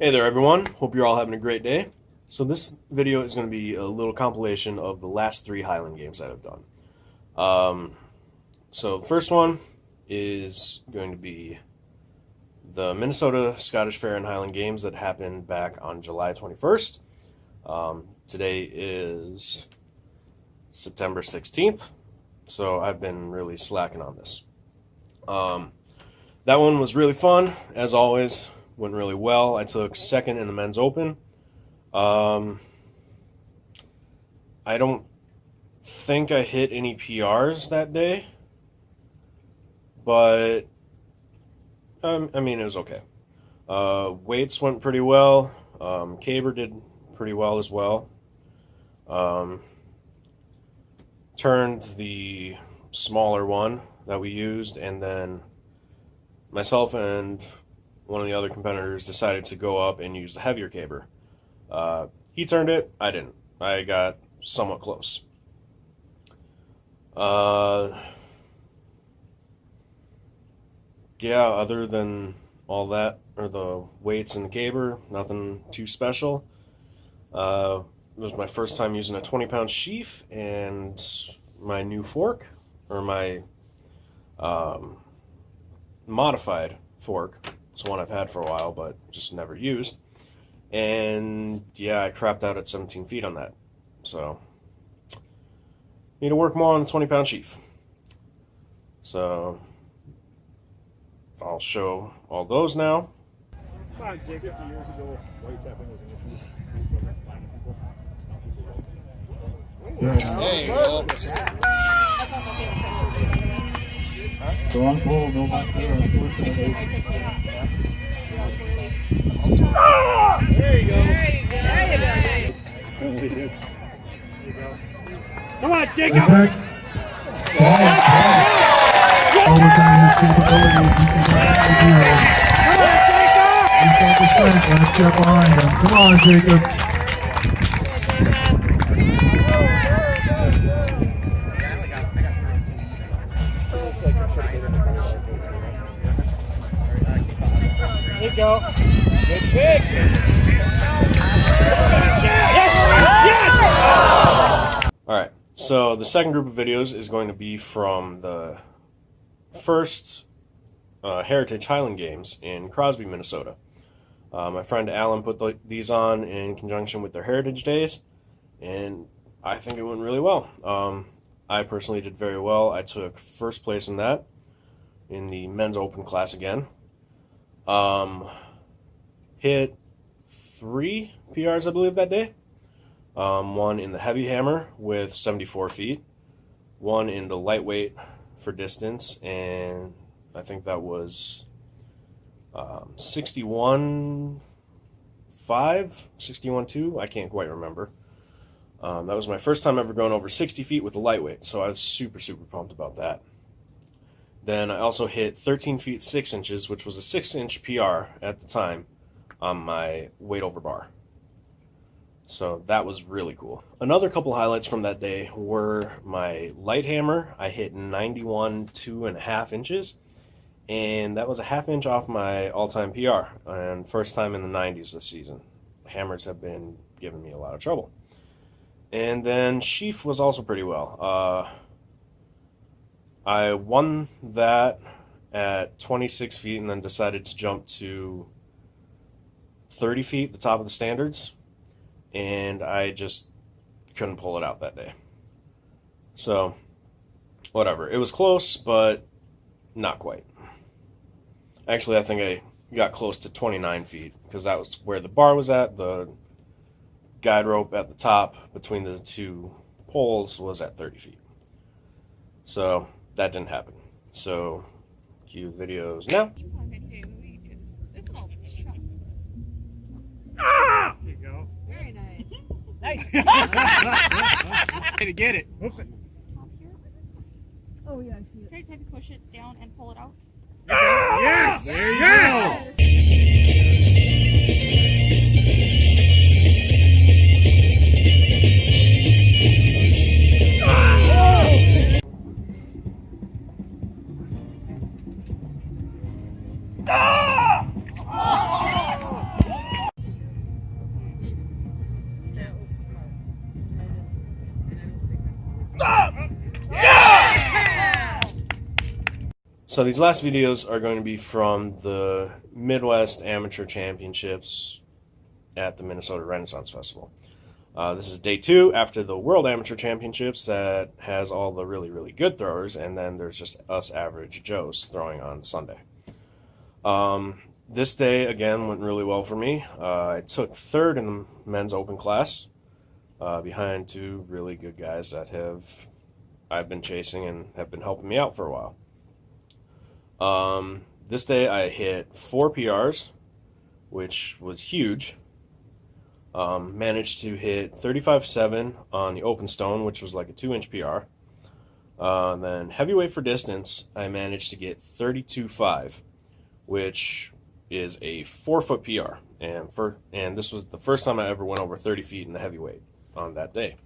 Hey there everyone, hope you're all having a great day. So this video is going to be a little compilation of the last 3 Highland games that I've done. So the first one is going to be the Minnesota Scottish Fair and Highland Games that happened back on July 21st. Today is September 16th, so I've been really slacking on this. That one was really fun, as always. Went really well. I took second in the men's open. I don't think I hit any PRs that day, but I mean, it was okay. Weights went pretty well. Caber did pretty well as well. Turned the smaller one that we used, and then myself and one of the other competitors decided to go up and use the heavier caber. He turned it, I didn't. I got somewhat close. Yeah, other than all that, or the weights and the caber, nothing too special. It was my first time using a 20-pound sheaf, and my new fork, or my modified fork. It's one I've had for a while, but just never used. And yeah, I crapped out at 17 feet on that. So, need to work more on the 20-pound sheaf. So, I'll show all those now. Years ago, white tapping was an issue. There you go. Strong pull, no back there. There you go. Come on, Jacob. All the time his capabilities, he can do it. He's got the strength, and it's get behind him. Come on, Jacob. There you go. Good kick. Yes! Alright, so the second group of videos is going to be from the first Heritage Highland Games in Crosby, Minnesota. My friend Alan put these on in conjunction with their Heritage Days, and I think it went really well. I personally did very well. I took first place in that, in the men's open class again. Hit 3 PRs, I believe, that day. One in the heavy hammer with 74 feet. One in the lightweight for distance, and I think that was 61.5, 61.2. I can't quite remember. That was my first time ever going over 60 feet with the lightweight, so I was super pumped about that. Then I also hit 13 feet 6 inches, which was a 6-inch PR at the time on my weight over bar. So that was really cool. Another couple highlights from that day were my light hammer. I hit 91 2.5 inches, and that was a half inch off my all-time PR, and first time in the 90s this season. Hammers have been giving me a lot of trouble. And then sheaf was also pretty well. I won that at 26 feet and then decided to jump to 30 feet, the top of the standards, and I just couldn't pull it out that day. So, whatever. It was close, but not quite. Actually, I think I got close to 29 feet, because that was where the bar was at. The guide rope at the top between the 2 poles was at 30 feet. So, that didn't happen. So, cue videos now. Ah! There you go. Very nice. Nice. Way to get it. Oops. Oh yeah, I see it. Try to push it down and pull it out. Yes! There you Yes! So these last videos are going to be from the Midwest Amateur Championships at the Minnesota Renaissance Festival. This is day 2 after the World Amateur Championships that has all the really, really good throwers, and then there's just us average Joes throwing on Sunday. This day, again, went really well for me. I took 3rd in the men's open class behind 2 really good guys that I've been chasing and have been helping me out for a while. This day I hit 4 PRs, which was huge. Managed to hit 35.7 on the open stone, which was like a 2-inch PR. Then heavyweight for distance, I managed to get 32.5, which is a 4-foot PR. And this was the first time I ever went over 30 feet in the heavyweight on that day.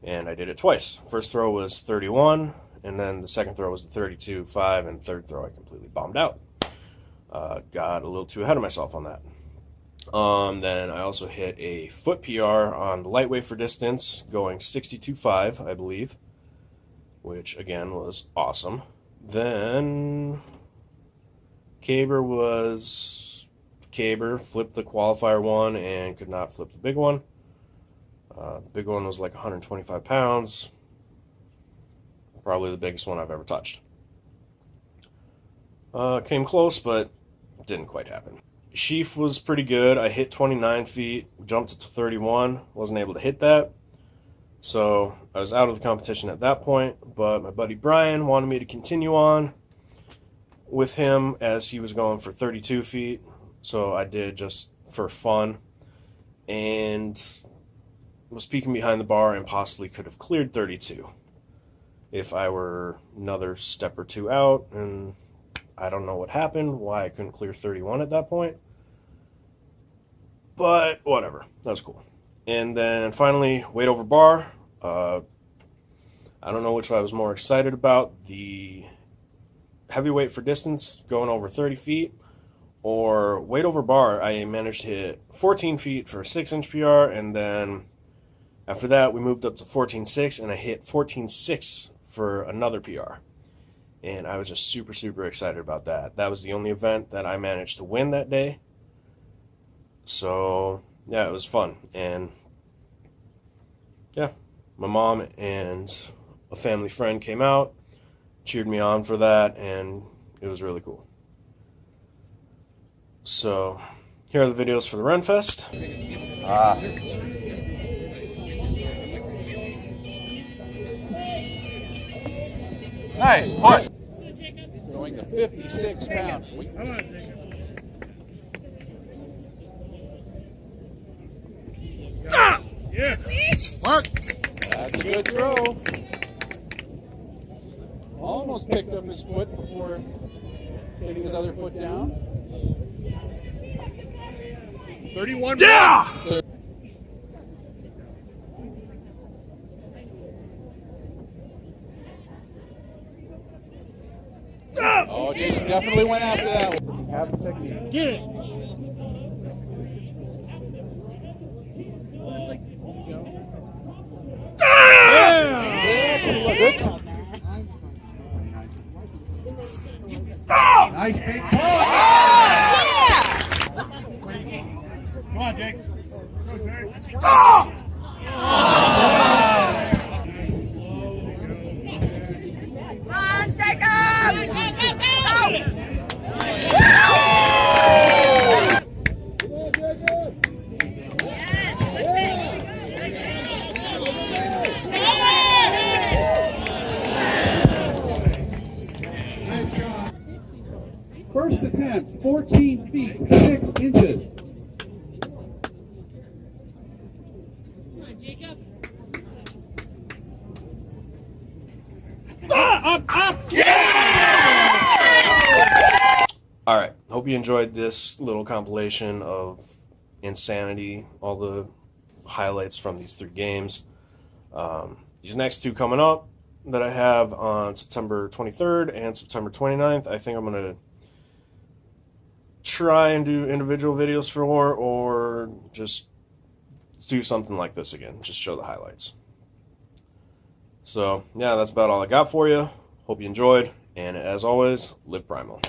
And I did it twice. First throw was 31, and then the second throw was the 32.5, and third throw I completely bombed out. Got a little too ahead of myself on that. Then I also hit a foot PR on the lightweight for distance, going 62.5, I believe, which again was awesome. Then Caber flipped the qualifier one and could not flip the big one. The big one was like 125 pounds, probably the biggest one I've ever touched. Came close, but didn't quite happen. Sheaf was pretty good. I hit 29 feet, jumped it to 31, wasn't able to hit that. So I was out of the competition at that point, but my buddy Brian wanted me to continue on with him as he was going for 32 feet. So I did just for fun, and was peeking behind the bar and possibly could have cleared 32 if I were another step or 2 out, and I don't know what happened, why I couldn't clear 31 at that point. But whatever, that was cool. And then finally, weight over bar. I don't know which I was more excited about, the heavyweight for distance going over 30 feet, or weight over bar. I managed to hit 14 feet for a 6-inch PR, and then after that we moved up to 14.6, and I hit 14.6 for another PR. And I was just super, super excited about that. That was the only event that I managed to win that day. So, yeah, it was fun. And, yeah, my mom and a family friend came out, cheered me on for that, and it was really cool. So, here are the videos for the Renfest. Nice push. Going to 56 pound. Yeah. Mark. That's a good throw. Almost picked up his foot before getting his other foot down. 31. Yeah! Oh, Jason definitely went after that one. Have the technique. Get it. Good. Nice big pull. Come on, Jake. Come on, Jacob! First attempt, 14 feet, 6 inches. Come on, Jacob. All right, hope you enjoyed this little compilation of insanity, all the highlights from these 3 games. These next 2 coming up that I have on September 23rd and September 29th, I think I'm going to try and do individual videos for, or just do something like this again, just show the highlights. So, yeah, that's about all I got for you. Hope you enjoyed, And as always, live primal.